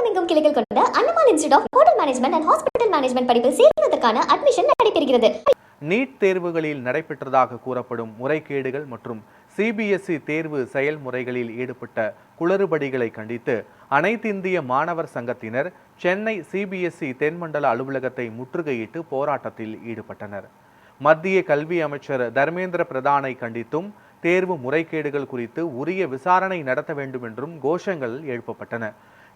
தமிழகமெங்கும் கிளைகள் கொண்ட Annamalai institute of hotel management and hospital management படிப்பில் சேர்வதற்கான அட்மிஷன் நடைபெறுகிறது. நீட் தேர்வுகளில் நடைபெற்றதாக கூறப்படும் முறைகேடுகள் மற்றும் சிபிஎஸ்இ தேர்வு செயல்முறைகளில் ஈடுபட்ட குளறுபடிகளை கண்டித்து அனைத்திந்திய மாணவர் சங்கத்தினர் சென்னை சிபிஎஸ்இ தென்மண்டல அலுவலகத்தை முற்றுகையிட்டு போராட்டத்தில் ஈடுபட்டனர். மத்திய கல்வி அமைச்சர் தர்மேந்திர பிரதானை கண்டித்தும் தேர்வு முறைகேடுகள் குறித்து உரிய விசாரணை நடத்த வேண்டும் என்றும் கோஷங்கள் எழுப்பப்பட்டன.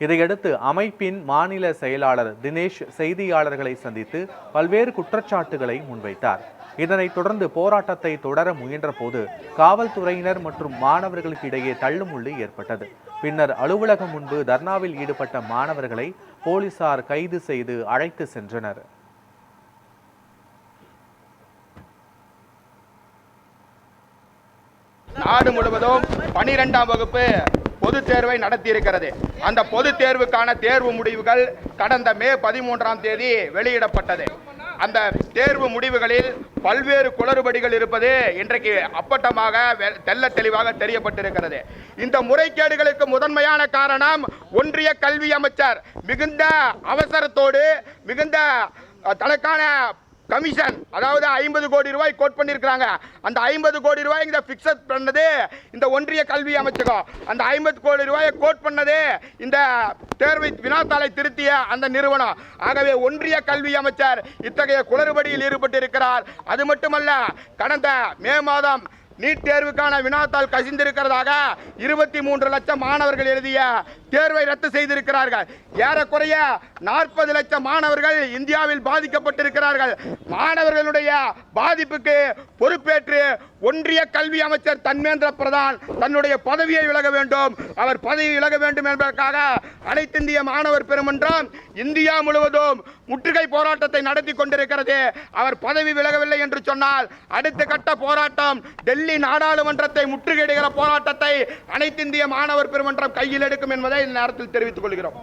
இதையடுத்து அமைப்பின் மாநில செயலாளர் தினேஷ் செய்தியாளர்களை சந்தித்து பல்வேறு குற்றச்சாட்டுகளை முன்வைத்தார். இதனைத் தொடர்ந்து போராட்டத்தை தொடர முயன்ற போது காவல்துறையினர் மற்றும் மாணவர்களுக்கு இடையே தள்ளுமுள்ளு ஏற்பட்டது. பின்னர் அலுவலகம் முன்பு தர்ணாவில் ஈடுபட்ட மாணவர்களை போலீசார் கைது செய்து அழைத்து சென்றனர். நாடு முழுவதும் 12ஆம் வகுப்பு பொதுத் தேர்வை நடத்தியிருக்கிறது. அந்த பொதுத் தேர்வுக்கான தேர்வு முடிவுகள் கடந்த மே 13ஆம் தேதி வெளியிடப்பட்டது. அந்த தேர்வு முடிவுகளில் பல்வேறு குளறுபடிகள் இருப்பது இன்றைக்கு அப்பட்டமாக தெல்ல தெளிவாக தெரியப்பட்டிருக்கிறது. இந்த முறைகேடுகளுக்கு முதன்மையான காரணம் ஒன்றிய கல்வி அமைச்சர் மிகுந்த அவசரத்தோடு மிகுந்த தனக்கான கமிஷன், அதாவது 50 கோடி ரூபாய் கோட் பண்ணியிருக்கிறாங்க. அந்த 50 கோடி ரூபாய் இந்த பிக்சட் பண்ணது இந்த ஒன்றிய கல்வி அமைச்சகம். அந்த 50 கோடி ரூபாயை கோட் பண்ணது இந்த தேர்வை வினாத்தாளை திருத்திய அந்த நிறுவனம். ஆகவே ஒன்றிய கல்வி அமைச்சர் இத்தகைய குளறுபடியில் ஈடுபட்டிருக்கிறார். அது மட்டுமல்ல, கடந்த மே மாதம் நீட் தேர்வுக்கான வினாத்தாள் கசிந்திருக்கிறதாக 23 லட்சம் மாணவர்கள் எழுதிய தேர்வை ரத்து செய்திருக்கிறார்கள். ஏறக்குறைய 40 லட்சம் மாணவர்கள் இந்தியாவில் பாதிக்கப்பட்டிருக்கிறார்கள். மாணவர்களுடைய பாதிப்புக்கு பொறுப்பேற்று ஒன்றிய கல்வி அமைச்சர் தர்மேந்திர பிரதான் தன்னுடைய பதவியை விலக வேண்டும். அவர் பதவி விலக வேண்டும் என்பதற்காக அனைத்திந்திய மாணவர் பெருமன்றம் இந்தியா முழுவதும் முற்றுகை போராட்டத்தை நடத்தி கொண்டிருக்கிறது. அவர் பதவி விலகவில்லை என்று சொன்னால் அடுத்த கட்ட போராட்டம் டெல்லி நாடாளுமன்றத்தை முற்றுகையிடுகிற போராட்டத்தை அனைத்திந்திய மாணவர் பெருமன்றம் கையில் எடுக்கும் என்பதை இந்த நேரத்தில் தெரிவித்துக் கொள்கிறோம்.